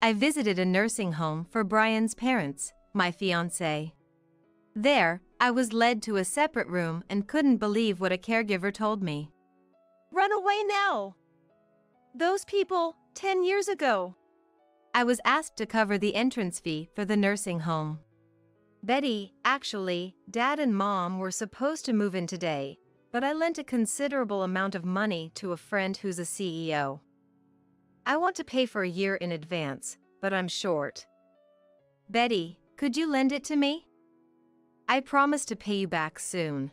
I visited a nursing home for Brian's parents, my fiancé. There, I was led to a separate room and couldn't believe what a caregiver told me. Run away now! Those people, 10 years ago. I was asked to cover the entrance fee for the nursing home. Betty, actually, Dad and Mom were supposed to move in today, but I lent a considerable amount of money to a friend who's a CEO. I want to pay for a year in advance, but I'm short. Betty, could you lend it to me? I promise to pay you back soon.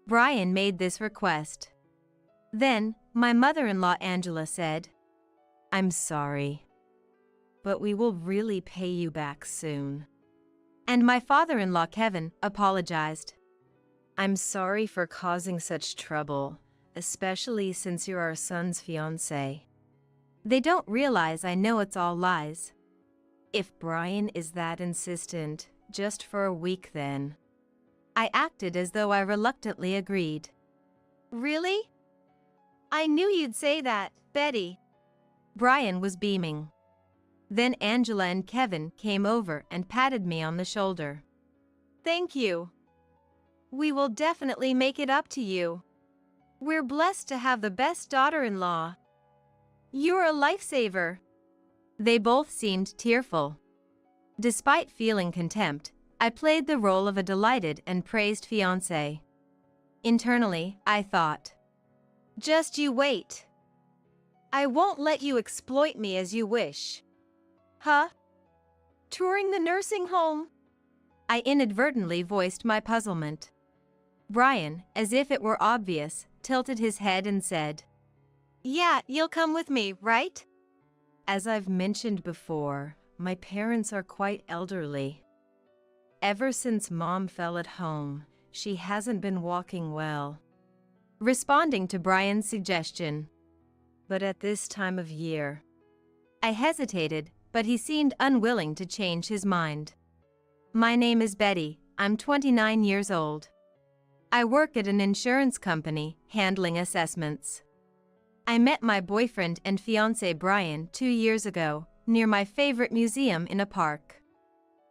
Brian made this request. Then, my mother-in-law Angela said, I'm sorry, but we will really pay you back soon. And my father-in-law Kevin apologized. I'm sorry for causing such trouble, especially since you're our son's fiancé. They don't realize I know it's all lies. If Brian is that insistent, just for a week then. I acted as though I reluctantly agreed. Really? I knew you'd say that, Betty. Brian was beaming. Then Angela and Kevin came over and patted me on the shoulder. Thank you. We will definitely make it up to you. We're blessed to have the best daughter-in-law. You're a lifesaver. They both seemed tearful. Despite feeling contempt, I played the role of a delighted and praised fiancé. Internally, I thought, just you wait. I won't let you exploit me as you wish. Huh? Touring the nursing home? I inadvertently voiced my puzzlement. Brian, as if it were obvious, tilted his head and said, Yeah, you'll come with me, right? As I've mentioned before, my parents are quite elderly. Ever since Mom fell at home, she hasn't been walking well. Responding to Brian's suggestion. But at this time of year, I hesitated, but he seemed unwilling to change his mind. My name is Betty, I'm 29 years old. I work at an insurance company, handling assessments. I met my boyfriend and fiancé Brian 2 years ago, near my favorite museum in a park.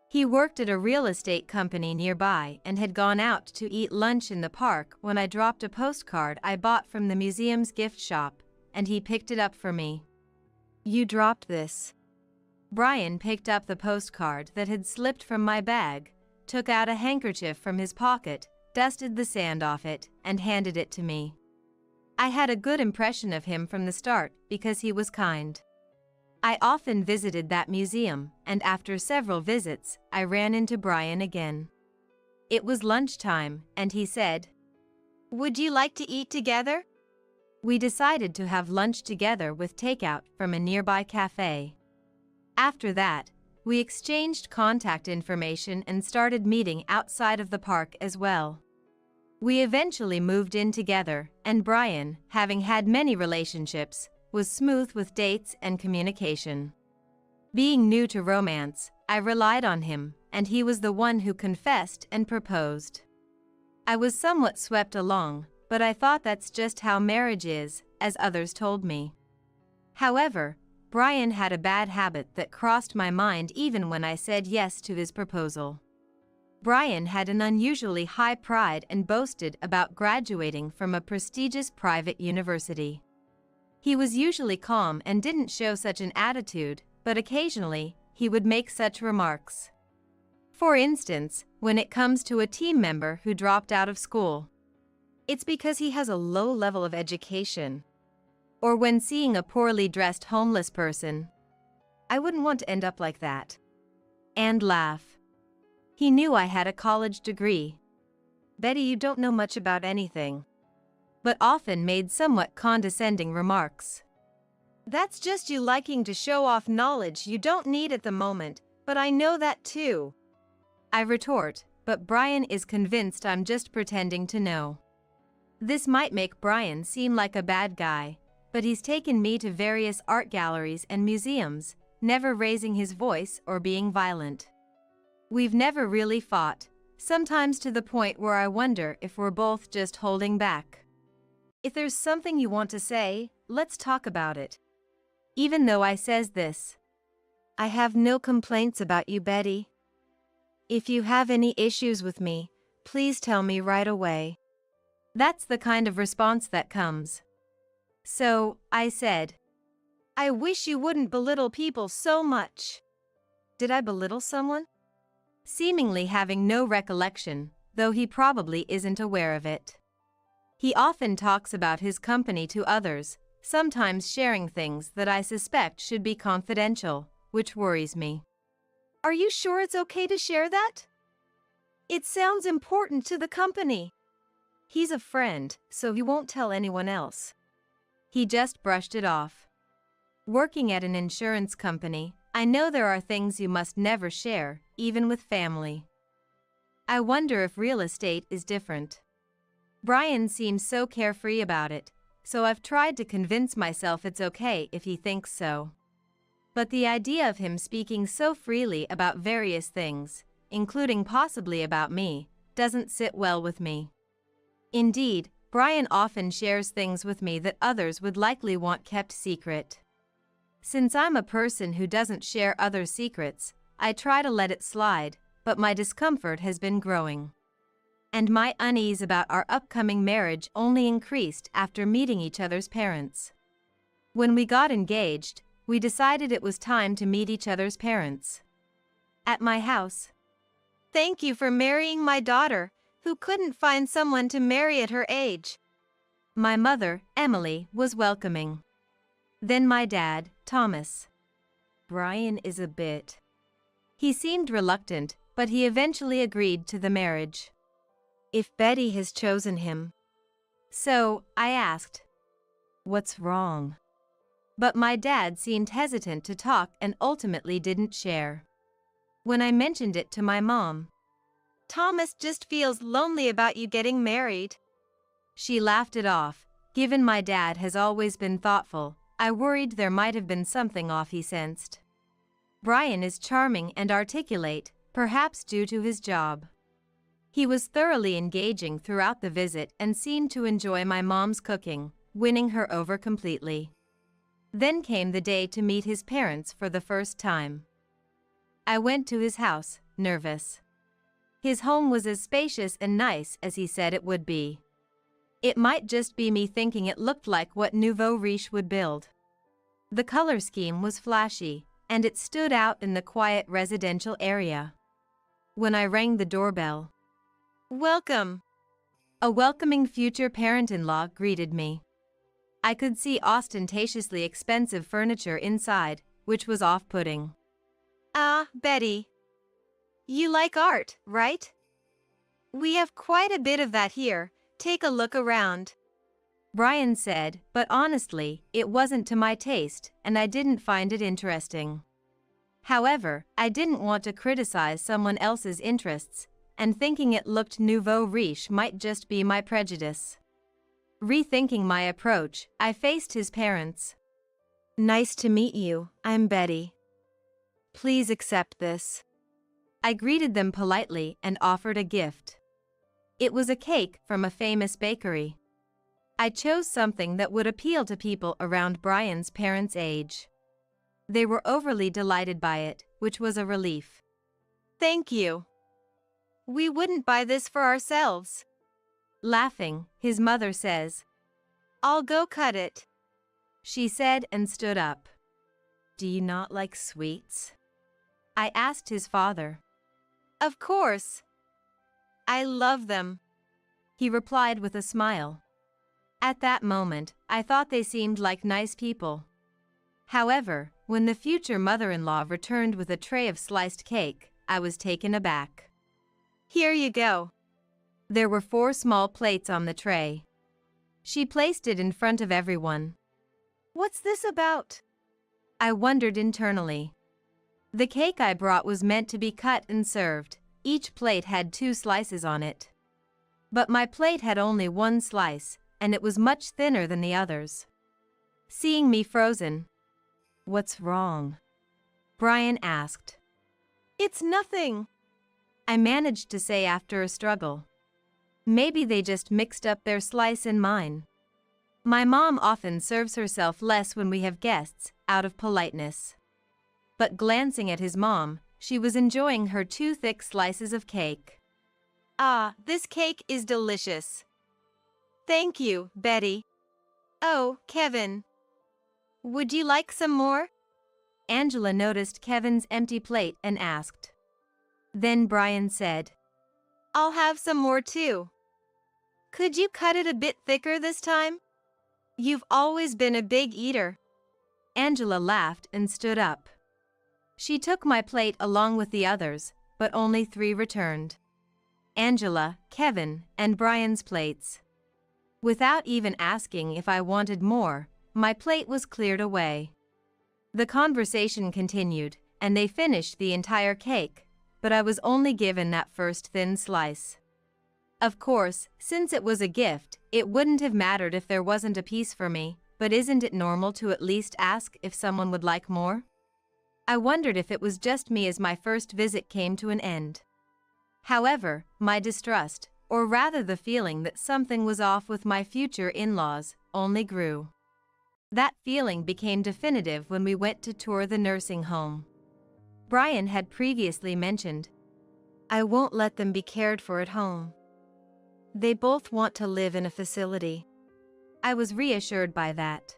He worked at a real estate company nearby and had gone out to eat lunch in the park when I dropped a postcard I bought from the museum's gift shop, and he picked it up for me. You dropped this. Brian picked up the postcard that had slipped from my bag, took out a handkerchief from his pocket, dusted the sand off it, and handed it to me. I had a good impression of him from the start because he was kind. I often visited that museum, and after several visits, I ran into Brian again. It was lunchtime, and he said, Would you like to eat together? We decided to have lunch together with takeout from a nearby cafe. After that, we exchanged contact information and started meeting outside of the park as well. We eventually moved in together, and Brian, having had many relationships, was smooth with dates and communication. Being new to romance, I relied on him, and he was the one who confessed and proposed. I was somewhat swept along, but I thought that's just how marriage is, as others told me. However, Brian had a bad habit that crossed my mind even when I said yes to his proposal. Brian had an unusually high pride and boasted about graduating from a prestigious private university. He was usually calm and didn't show such an attitude, but occasionally, he would make such remarks. For instance, when it comes to a team member who dropped out of school, it's because he has a low level of education. Or when seeing a poorly dressed homeless person, I wouldn't want to end up like that. And laugh. He knew I had a college degree. Betty, you don't know much about anything. But often made somewhat condescending remarks. That's just you liking to show off knowledge you don't need at the moment, but I know that too. I retort, but Brian is convinced I'm just pretending to know. This might make Brian seem like a bad guy, but he's taken me to various art galleries and museums, never raising his voice or being violent. We've never really fought, sometimes to the point where I wonder if we're both just holding back. If there's something you want to say, let's talk about it. Even though I says this, I have no complaints about you, Betty. If you have any issues with me, please tell me right away. That's the kind of response that comes. So, I said, I wish you wouldn't belittle people so much. Did I belittle someone? Seemingly having no recollection, though he probably isn't aware of it. He often talks about his company to others, sometimes sharing things that I suspect should be confidential, which worries me. Are you sure it's okay to share that? It sounds important to the company. He's a friend, so he won't tell anyone else. He just brushed it off. Working at an insurance company, I know there are things you must never share, even with family. I wonder if real estate is different. Brian seems so carefree about it, so I've tried to convince myself it's okay if he thinks so. But the idea of him speaking so freely about various things, including possibly about me, doesn't sit well with me. Indeed, Brian often shares things with me that others would likely want kept secret. Since I'm a person who doesn't share other secrets, I try to let it slide, but my discomfort has been growing. And my unease about our upcoming marriage only increased after meeting each other's parents. When we got engaged, we decided it was time to meet each other's parents. At my house. Thank you for marrying my daughter, who couldn't find someone to marry at her age. My mother, Emily, was welcoming. Then my dad, Thomas. Brian is a bit. He seemed reluctant, but he eventually agreed to the marriage. If Betty has chosen him. So, I asked, what's wrong? But my dad seemed hesitant to talk and ultimately didn't share. When I mentioned it to my mom, Thomas just feels lonely about you getting married. She laughed it off. Given my dad has always been thoughtful, I worried there might have been something off he sensed. Brian is charming and articulate, perhaps due to his job. He was thoroughly engaging throughout the visit and seemed to enjoy my mom's cooking, winning her over completely. Then came the day to meet his parents for the first time. I went to his house, nervous. His home was as spacious and nice as he said it would be. It might just be me thinking it looked like what nouveau riche would build. The color scheme was flashy, and it stood out in the quiet residential area. When I rang the doorbell, Welcome. A welcoming future parent-in-law greeted me. I could see ostentatiously expensive furniture inside, which was off-putting. Betty. You like art, right? We have quite a bit of that here. Take a look around. Brian said, but honestly, it wasn't to my taste, and I didn't find it interesting. However, I didn't want to criticize someone else's interests, and thinking it looked nouveau riche might just be my prejudice. Rethinking my approach, I faced his parents. Nice to meet you, I'm Betty. Please accept this. I greeted them politely and offered a gift. It was a cake from a famous bakery. I chose something that would appeal to people around Brian's parents' age. They were overly delighted by it, which was a relief. Thank you. We wouldn't buy this for ourselves. Laughing, his mother says, I'll go cut it. She said and stood up. Do you not like sweets? I asked his father. Of course. I love them. He replied with a smile. At that moment, I thought they seemed like nice people. However, when the future mother-in-law returned with a tray of sliced cake, I was taken aback. Here you go. There were 4 small plates on the tray. She placed it in front of everyone. What's this about? I wondered internally. The cake I brought was meant to be cut and served. Each plate had 2 slices on it. But my plate had only 1 slice, and it was much thinner than the others. Seeing me frozen, "What's wrong?" Brian asked. It's nothing. I managed to say after a struggle. Maybe they just mixed up their slice and mine. My mom often serves herself less when we have guests, out of politeness. but glancing at his mom, she was enjoying her 2 thick slices of cake. Ah, this cake is delicious. Thank you, Betty. Oh, Kevin. Would you like some more? Angela noticed Kevin's empty plate and asked. Then Brian said, I'll have some more too. Could you cut it a bit thicker this time? You've always been a big eater. Angela laughed and stood up. She took my plate along with the others, but only 3 returned. Angela, Kevin, and Brian's plates. Without even asking if I wanted more, my plate was cleared away. The conversation continued, and they finished the entire cake, but I was only given that first thin slice. Of course, since it was a gift, it wouldn't have mattered if there wasn't a piece for me, but isn't it normal to at least ask if someone would like more? I wondered if it was just me as my first visit came to an end. However, my distrust, or rather the feeling that something was off with my future in-laws, only grew. That feeling became definitive when we went to tour the nursing home. Brian had previously mentioned, I won't let them be cared for at home. They both want to live in a facility. I was reassured by that.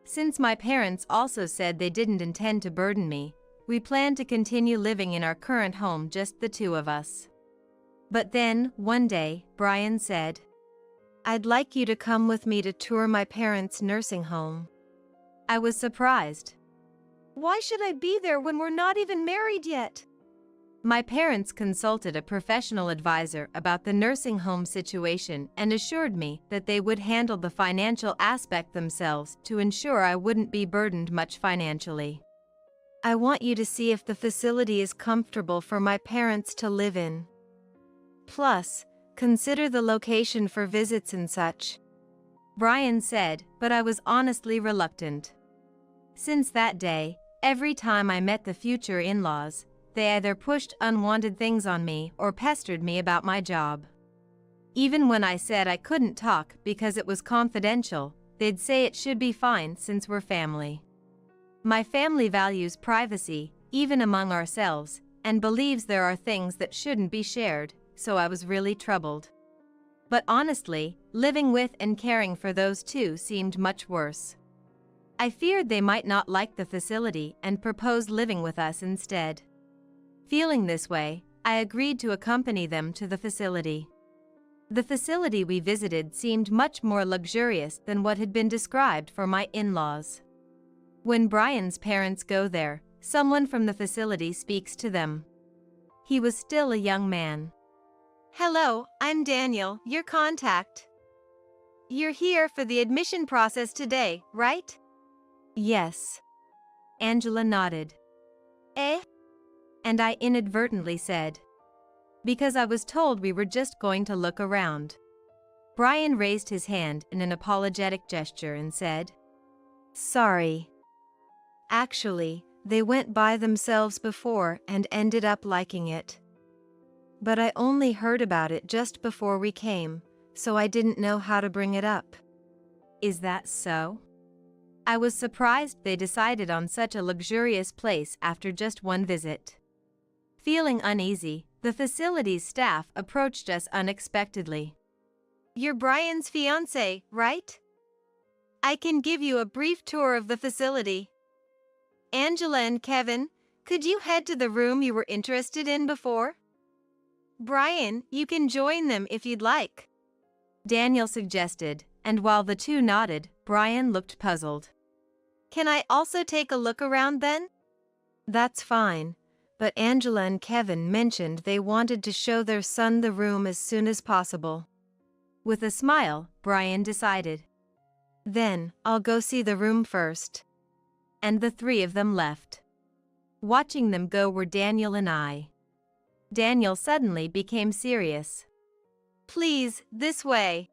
Since my parents also said they didn't intend to burden me, we planned to continue living in our current home, just the 2 of us. But then, one day, Brian said, I'd like you to come with me to tour my parents' nursing home. I was surprised. Why should I be there when we're not even married yet? My parents consulted a professional advisor about the nursing home situation and assured me that they would handle the financial aspect themselves to ensure I wouldn't be burdened much financially. I want you to see if the facility is comfortable for my parents to live in. Plus, consider the location for visits and such. Brian said, but I was honestly reluctant. Since that day, every time I met the future in-laws, they either pushed unwanted things on me or pestered me about my job. Even when I said I couldn't talk because it was confidential, they'd say it should be fine since we're family. My family values privacy, even among ourselves, and believes there are things that shouldn't be shared, so I was really troubled. But honestly, living with and caring for those 2 seemed much worse. I feared they might not like the facility and propose living with us instead. Feeling this way, I agreed to accompany them to the facility. The facility we visited seemed much more luxurious than what had been described for my in-laws. When Brian's parents go there, someone from the facility speaks to them. He was still a young man. Hello, I'm Daniel, your contact. You're here for the admission process today, right? Yes. Angela nodded. Eh? And I inadvertently said, because I was told we were just going to look around. Brian raised his hand in an apologetic gesture and said, Sorry. Actually, they went by themselves before and ended up liking it. But I only heard about it just before we came, so I didn't know how to bring it up. Is that so? I was surprised they decided on such a luxurious place after just one visit. Feeling uneasy, the facility's staff approached us unexpectedly. You're Brian's fiancé, right? I can give you a brief tour of the facility. Angela and Kevin, could you head to the room you were interested in before? Brian, you can join them if you'd like. Daniel suggested, and while the 2 nodded, Brian looked puzzled. Can I also take a look around then? That's fine, but Angela and Kevin mentioned they wanted to show their son the room as soon as possible. With a smile, Brian decided. Then, I'll go see the room first. And the 3 of them left. Watching them go were Daniel and I. Daniel suddenly became serious. Please, this way.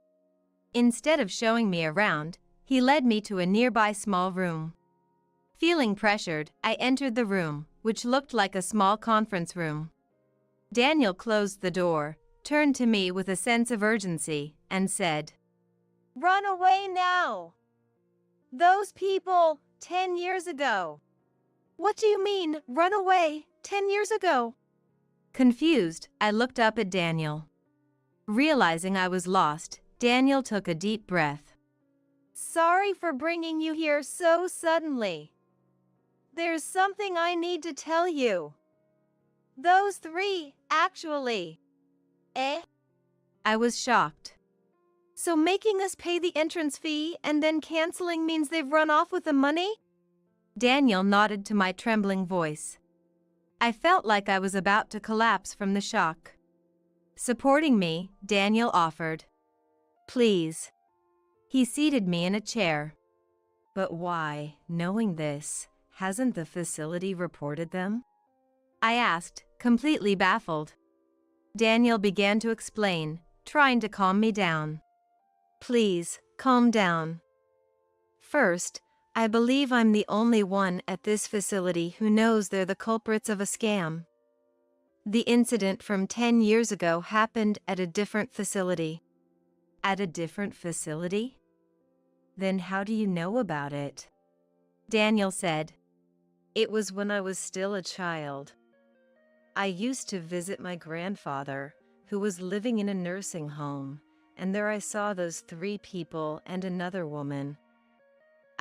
Instead of showing me around, he led me to a nearby small room. Feeling pressured, I entered the room, which looked like a small conference room. Daniel closed the door, turned to me with a sense of urgency, and said, Run away now! Those people, 10 years ago. What do you mean, run away, 10 years ago? Confused, I looked up at Daniel. Realizing I was lost, Daniel took a deep breath. Sorry for bringing you here so suddenly. There's something I need to tell you. Those three, actually. Eh? I was shocked. So making us pay the entrance fee and then canceling means they've run off with the money? Daniel nodded to my trembling voice. I felt like I was about to collapse from the shock. Supporting me, Daniel offered. Please. He seated me in a chair. But why, knowing this, hasn't the facility reported them? I asked, completely baffled. Daniel began to explain, trying to calm me down. Please, calm down. First, I believe I'm the only one at this facility who knows they're the culprits of a scam. The incident from 10 years ago happened at a different facility. At a different facility? Then how do you know about it? Daniel said. It was when I was still a child. I used to visit my grandfather, who was living in a nursing home, and there I saw those three people and another woman.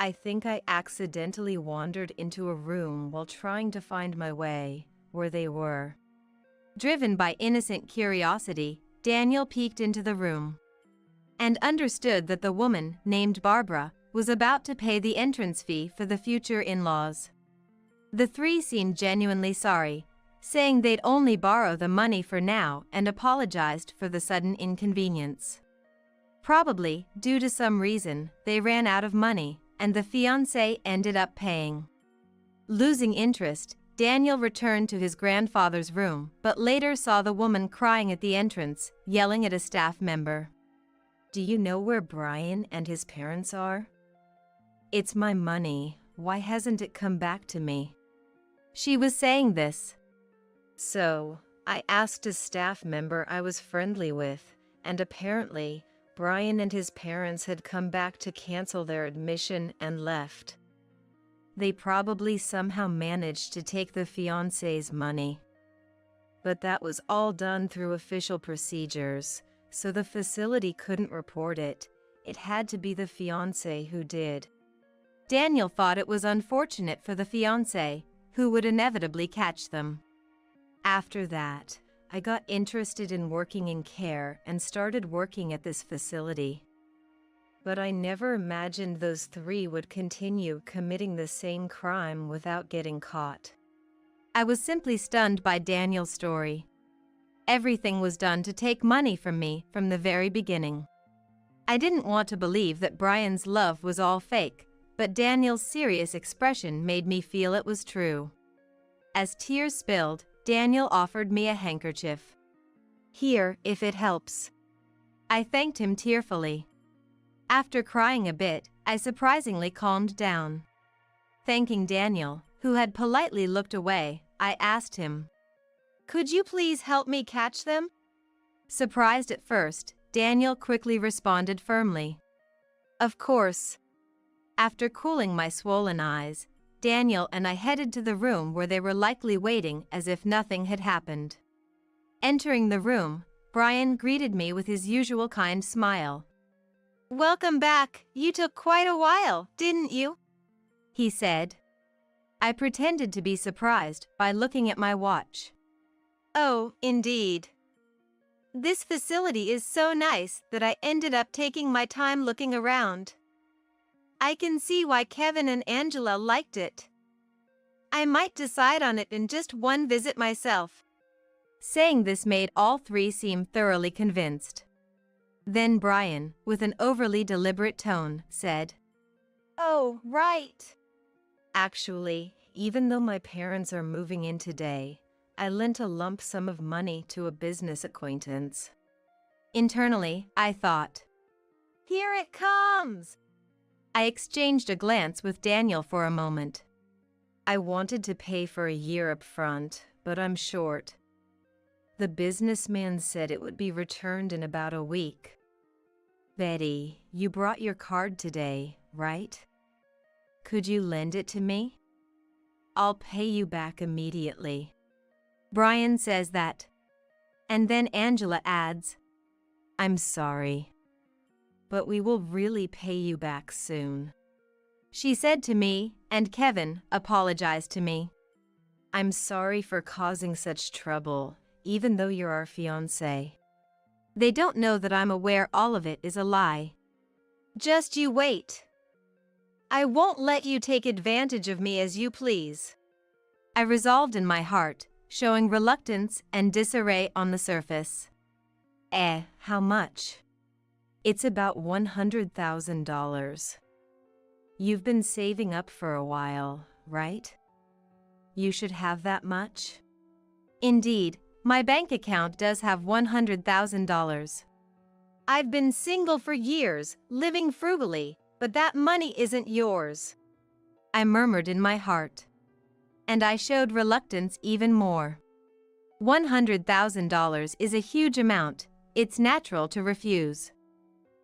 I think I accidentally wandered into a room while trying to find my way, where they were. Driven by innocent curiosity, Daniel peeked into the room and understood that the woman, named Barbara, was about to pay the entrance fee for the future in-laws. The three seemed genuinely sorry, saying they'd only borrow the money for now and apologized for the sudden inconvenience. Probably, due to some reason, they ran out of money, and the fiancé ended up paying. Losing interest, Daniel returned to his grandfather's room, but later saw the woman crying at the entrance, yelling at a staff member. Do you know where Brian and his parents are? It's my money. Why hasn't it come back to me? She was saying this. So, I asked a staff member I was friendly with, and apparently, Brian and his parents had come back to cancel their admission and left. They probably somehow managed to take the fiancé's money. But that was all done through official procedures, so the facility couldn't report it. It had to be the fiancé who did. Daniel thought it was unfortunate for the fiancé, who would inevitably catch them. After that, I got interested in working in care and started working at this facility. But I never imagined those three would continue committing the same crime without getting caught. I was simply stunned by Daniel's story. Everything was done to take money from me from the very beginning. I didn't want to believe that Brian's love was all fake, but Daniel's serious expression made me feel it was true. As tears spilled, Daniel offered me a handkerchief. Here, if it helps. I thanked him tearfully. After crying a bit, I surprisingly calmed down. Thanking Daniel, who had politely looked away, I asked him, Could you please help me catch them? Surprised at first, Daniel quickly responded firmly. Of course. After cooling my swollen eyes, Daniel and I headed to the room where they were likely waiting as if nothing had happened. Entering the room, Brian greeted me with his usual kind smile. Welcome back. You took quite a while, didn't you? He said. I pretended to be surprised by looking at my watch. Oh, indeed. This facility is so nice that I ended up taking my time looking around. I can see why Kevin and Angela liked it. I might decide on it in just one visit myself. Saying this made all three seem thoroughly convinced. Then Brian, with an overly deliberate tone, said, Oh, right. Actually, even though my parents are moving in today, I lent a lump sum of money to a business acquaintance. Internally, I thought, Here it comes! I exchanged a glance with Daniel for a moment. I wanted to pay for a year up front, but I'm short. The businessman said it would be returned in about a week. Betty, you brought your card today, right? Could you lend it to me? I'll pay you back immediately. Brian says that. And then Angela adds, I'm sorry, but we will really pay you back soon. She said to me, and Kevin apologized to me. I'm sorry for causing such trouble, even though you're our fiancé. They don't know that I'm aware all of it is a lie. Just you wait. I won't let you take advantage of me as you please. I resolved in my heart, showing reluctance and disarray on the surface. How much? It's about $100,000. You've been saving up for a while, right? You should have that much. Indeed, my bank account does have $100,000. I've been single for years, living frugally, but that money isn't yours. I murmured in my heart. And I showed reluctance even more. $100,000 is a huge amount. It's natural to refuse.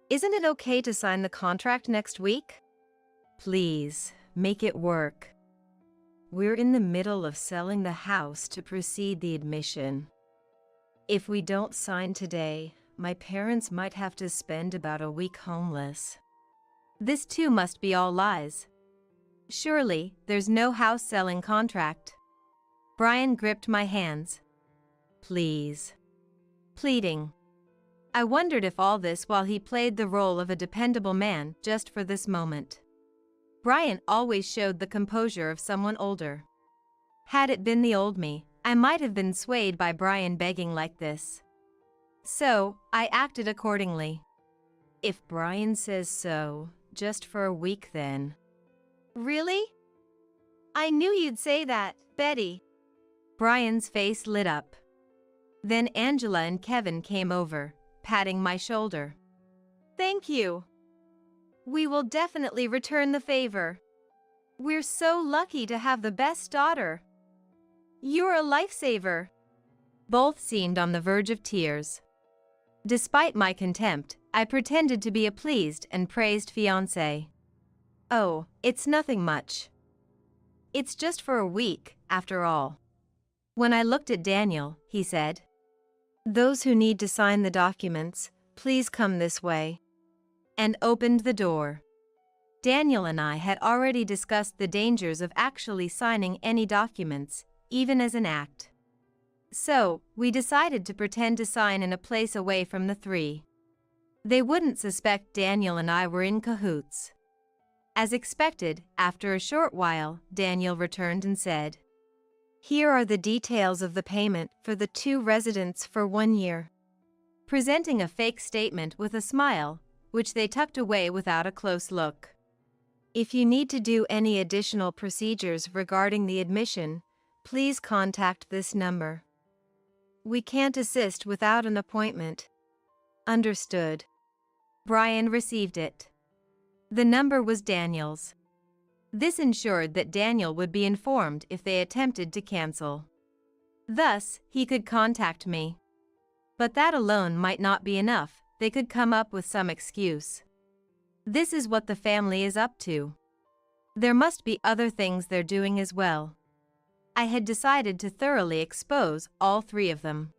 Isn't it okay to sign the contract next week? Please, make it work. We're in the middle of selling the house to proceed the admission. If we don't sign today, my parents might have to spend about a week homeless. This too must be all lies. Surely, there's no house selling contract. Brian gripped my hands. Please. Pleading. I wondered if all this while he played the role of a dependable man just for this moment. Brian always showed the composure of someone older. Had it been the old me, I might have been swayed by Brian begging like this. So, I acted accordingly. If Brian says so, just for a week then. Really? I knew you'd say that, Betty. Brian's face lit up. Then Angela and Kevin came over, patting my shoulder. Thank you. We will definitely return the favor. We're so lucky to have the best daughter. You're a lifesaver. Both seemed on the verge of tears. Despite my contempt, I pretended to be a pleased and praised fiancé. Oh, it's nothing much. It's just for a week, after all. When I looked at Daniel, he said, Those who need to sign the documents, please come this way. And opened the door. Daniel and I had already discussed the dangers of actually signing any documents, even as an act. So, we decided to pretend to sign in a place away from the three. They wouldn't suspect Daniel and I were in cahoots. As expected, after a short while, Daniel returned and said, Here are the details of the payment for the 2 residents for 1 year. Presenting a fake statement with a smile, which they tucked away without a close look. If you need to do any additional procedures regarding the admission, please contact this number. We can't assist without an appointment. Understood. Brian received it. The number was Daniel's. This ensured that Daniel would be informed if they attempted to cancel. Thus, he could contact me. But that alone might not be enough, they could come up with some excuse. This is what the family is up to. There must be other things they're doing as well. I had decided to thoroughly expose all 3 of them.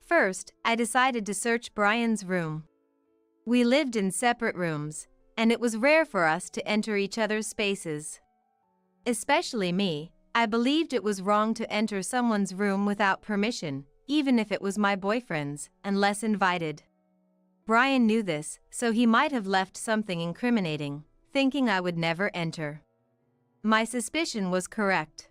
First, I decided to search Brian's room. We lived in separate rooms, and it was rare for us to enter each other's spaces. Especially me, I believed it was wrong to enter someone's room without permission, even if it was my boyfriend's, unless invited. Brian knew this, so he might have left something incriminating, thinking I would never enter. My suspicion was correct.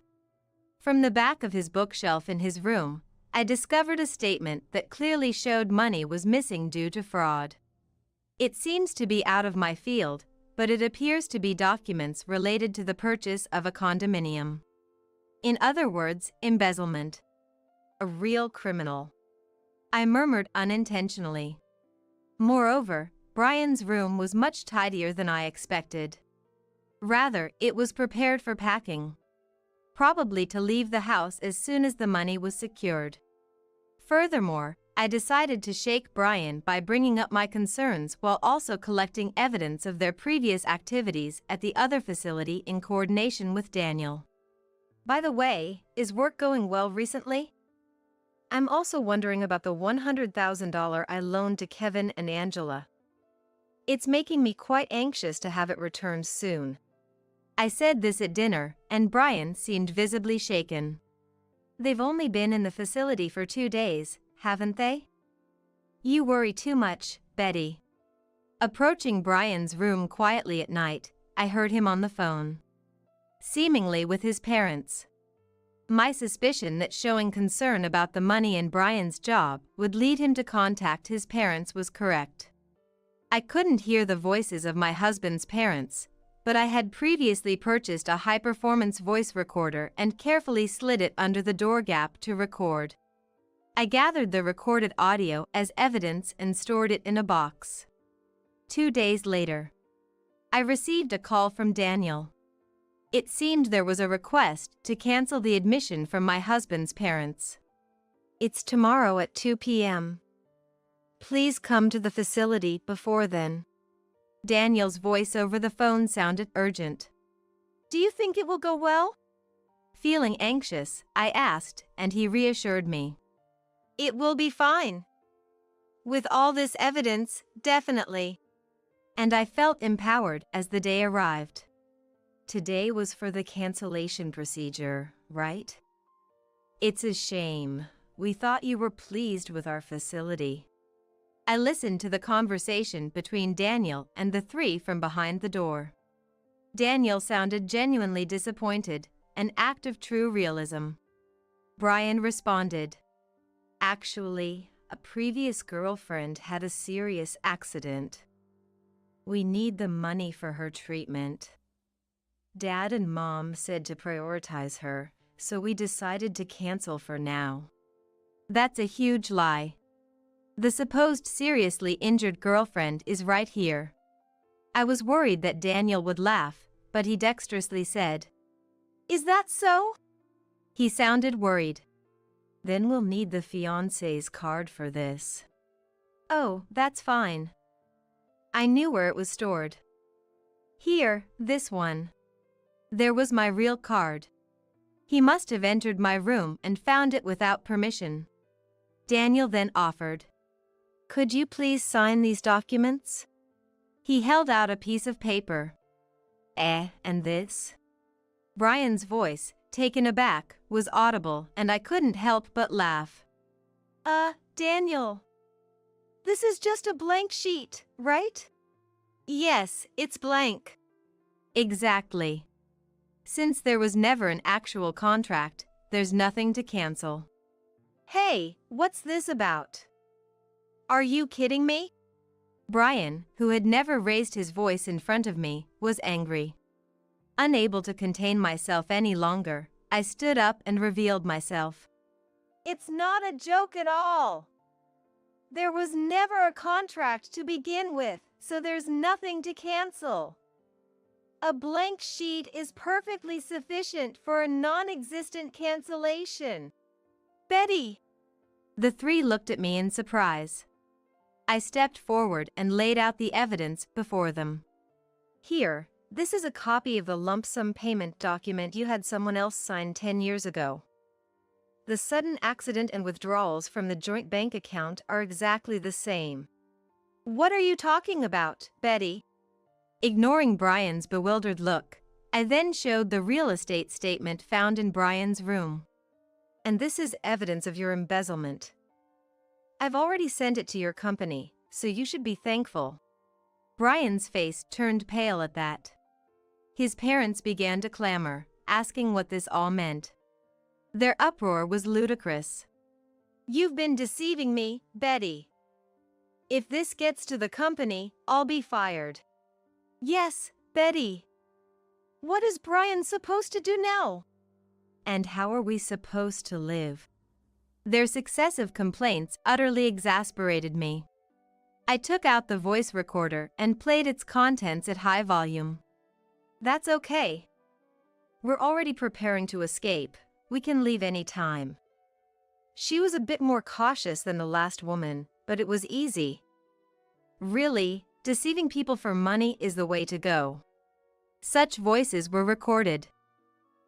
From the back of his bookshelf in his room, I discovered a statement that clearly showed money was missing due to fraud. It seems to be out of my field, but it appears to be documents related to the purchase of a condominium. In other words, embezzlement. A real criminal. I murmured unintentionally. Moreover, Brian's room was much tidier than I expected. Rather, it was prepared for packing. Probably to leave the house as soon as the money was secured. Furthermore, I decided to shake Brian by bringing up my concerns while also collecting evidence of their previous activities at the other facility in coordination with Daniel. By the way, is work going well recently? I'm also wondering about the $100,000 I loaned to Kevin and Angela. It's making me quite anxious to have it returned soon. I said this at dinner, and Brian seemed visibly shaken. They've only been in the facility for 2 days, haven't they? You worry too much, Betty. Approaching Brian's room quietly at night, I heard him on the phone. Seemingly with his parents. My suspicion that showing concern about the money in Brian's job would lead him to contact his parents was correct. I couldn't hear the voices of my husband's parents, but I had previously purchased a high-performance voice recorder and carefully slid it under the door gap to record. I gathered the recorded audio as evidence and stored it in a box. 2 days later, I received a call from Daniel. It seemed there was a request to cancel the admission from my husband's parents. It's tomorrow at 2 p.m. Please come to the facility before then. Daniel's voice over the phone sounded urgent. Do you think it will go well? Feeling anxious, I asked, and he reassured me. It will be fine. With all this evidence, definitely. And I felt empowered as the day arrived. Today was for the cancellation procedure, right? It's a shame. We thought you were pleased with our facility. I listened to the conversation between Daniel and the three from behind the door. Daniel sounded genuinely disappointed, an act of true realism. Brian responded, Actually, a previous girlfriend had a serious accident. We need the money for her treatment. Dad and Mom said to prioritize her, so we decided to cancel for now. That's a huge lie. The supposed seriously injured girlfriend is right here. I was worried that Daniel would laugh, but he dexterously said, Is that so? He sounded worried. Then we'll need the fiancé's card for this. Oh, that's fine. I knew where it was stored. Here, this one. There was my real card. He must have entered my room and found it without permission. Daniel then offered, Could you please sign these documents? He held out a piece of paper. And this? Brian's voice, taken aback, was audible, and I couldn't help but laugh. Daniel. This is just a blank sheet, right? Yes, it's blank. Exactly. Since there was never an actual contract, there's nothing to cancel. Hey, what's this about? Are you kidding me? Brian, who had never raised his voice in front of me, was angry. Unable to contain myself any longer, I stood up and revealed myself. It's not a joke at all. There was never a contract to begin with, so there's nothing to cancel. A blank sheet is perfectly sufficient for a non-existent cancellation. Betty! The three looked at me in surprise. I stepped forward and laid out the evidence before them. Here, this is a copy of the lump sum payment document you had someone else sign 10 years ago. The sudden accident and withdrawals from the joint bank account are exactly the same. What are you talking about, Betty? Ignoring Brian's bewildered look, I then showed the real estate statement found in Brian's room. And this is evidence of your embezzlement. I've already sent it to your company, so you should be thankful. Brian's face turned pale at that. His parents began to clamor, asking what this all meant. Their uproar was ludicrous. You've been deceiving me, Betty. If this gets to the company, I'll be fired. Yes, Betty. What is Brian supposed to do now? And how are we supposed to live? Their successive complaints utterly exasperated me. I took out the voice recorder and played its contents at high volume. That's okay. We're already preparing to escape. We can leave any time. She was a bit more cautious than the last woman, but it was easy. Really, deceiving people for money is the way to go. Such voices were recorded.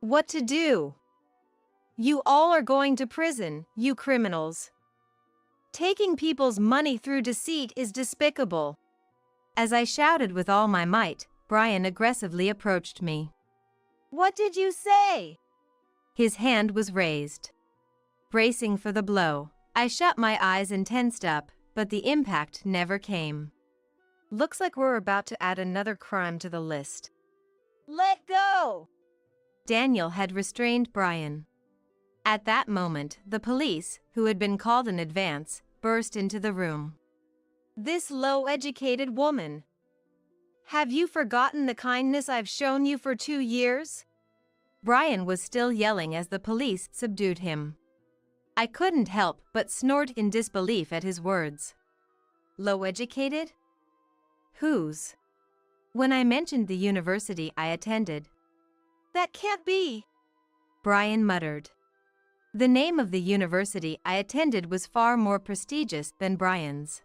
What to do? You all are going to prison, you criminals. Taking people's money through deceit is despicable. As I shouted with all my might, Brian aggressively approached me. What did you say? His hand was raised. Bracing for the blow, I shut my eyes and tensed up, but the impact never came. Looks like we're about to add another crime to the list. Let go! Daniel had restrained Brian. At that moment, the police, who had been called in advance, burst into the room. This low-educated woman. Have you forgotten the kindness I've shown you for 2 years? Brian was still yelling as the police subdued him. I couldn't help but snort in disbelief at his words. Low-educated? Whose? When I mentioned the university I attended. That can't be, Brian muttered. The name of the university I attended was far more prestigious than Brian's.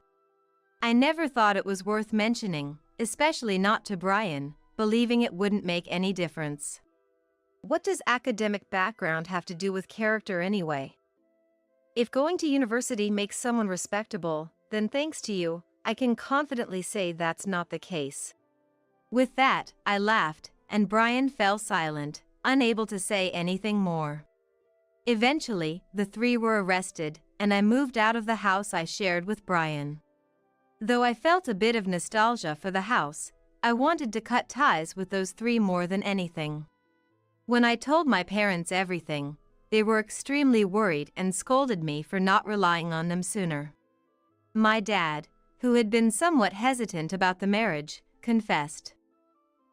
I never thought it was worth mentioning, especially not to Brian, believing it wouldn't make any difference. What does academic background have to do with character anyway? If going to university makes someone respectable, then thanks to you, I can confidently say that's not the case. With that, I laughed, and Brian fell silent, unable to say anything more. Eventually, the three were arrested, and I moved out of the house I shared with Brian. Though I felt a bit of nostalgia for the house, I wanted to cut ties with those three more than anything. When I told my parents everything, they were extremely worried and scolded me for not relying on them sooner. My dad, who had been somewhat hesitant about the marriage, confessed.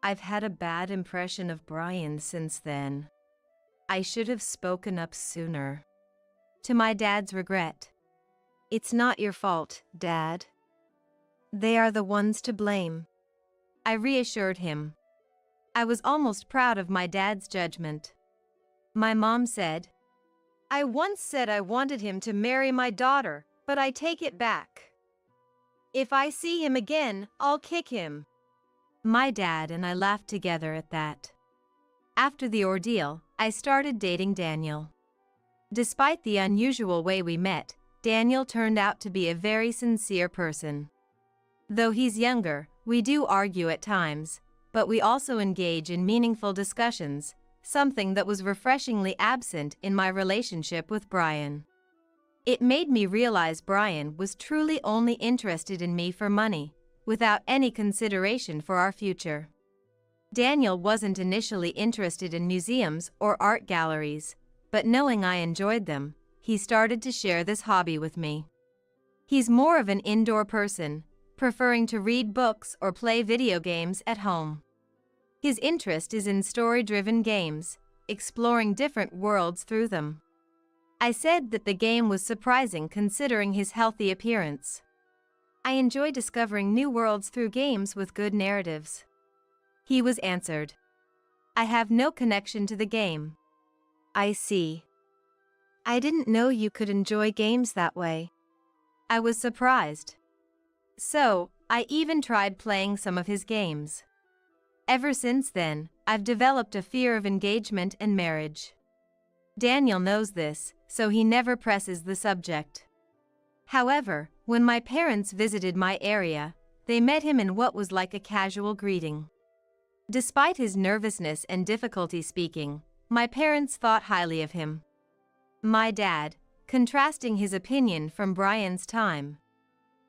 I've had a bad impression of Brian since then. I should have spoken up sooner. To my dad's regret. It's not your fault, Dad. They are the ones to blame. I reassured him. I was almost proud of my dad's judgment. My mom said, I once said I wanted him to marry my daughter, but I take it back. If I see him again, I'll kick him. My dad and I laughed together at that. After the ordeal, I started dating Daniel. Despite the unusual way we met, Daniel turned out to be a very sincere person. Though he's younger, we do argue at times, but we also engage in meaningful discussions, something that was refreshingly absent in my relationship with Brian. It made me realize Brian was truly only interested in me for money, without any consideration for our future. Daniel wasn't initially interested in museums or art galleries, but knowing I enjoyed them, he started to share this hobby with me. He's more of an indoor person, preferring to read books or play video games at home. His interest is in story-driven games, exploring different worlds through them. I said that the game was surprising considering his healthy appearance. I enjoy discovering new worlds through games with good narratives. He was answered. I have no connection to the game. I see. I didn't know you could enjoy games that way. I was surprised. So, I even tried playing some of his games. Ever since then, I've developed a fear of engagement and marriage. Daniel knows this, so he never presses the subject. However, when my parents visited my area, they met him in what was like a casual greeting. Despite his nervousness and difficulty speaking, my parents thought highly of him. My dad, contrasting his opinion from Brian's time.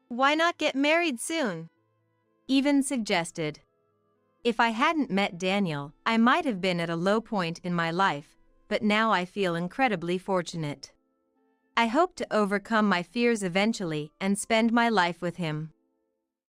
Why not get married soon? Even suggested. If I hadn't met Daniel, I might have been at a low point in my life, but now I feel incredibly fortunate. I hope to overcome my fears eventually and spend my life with him.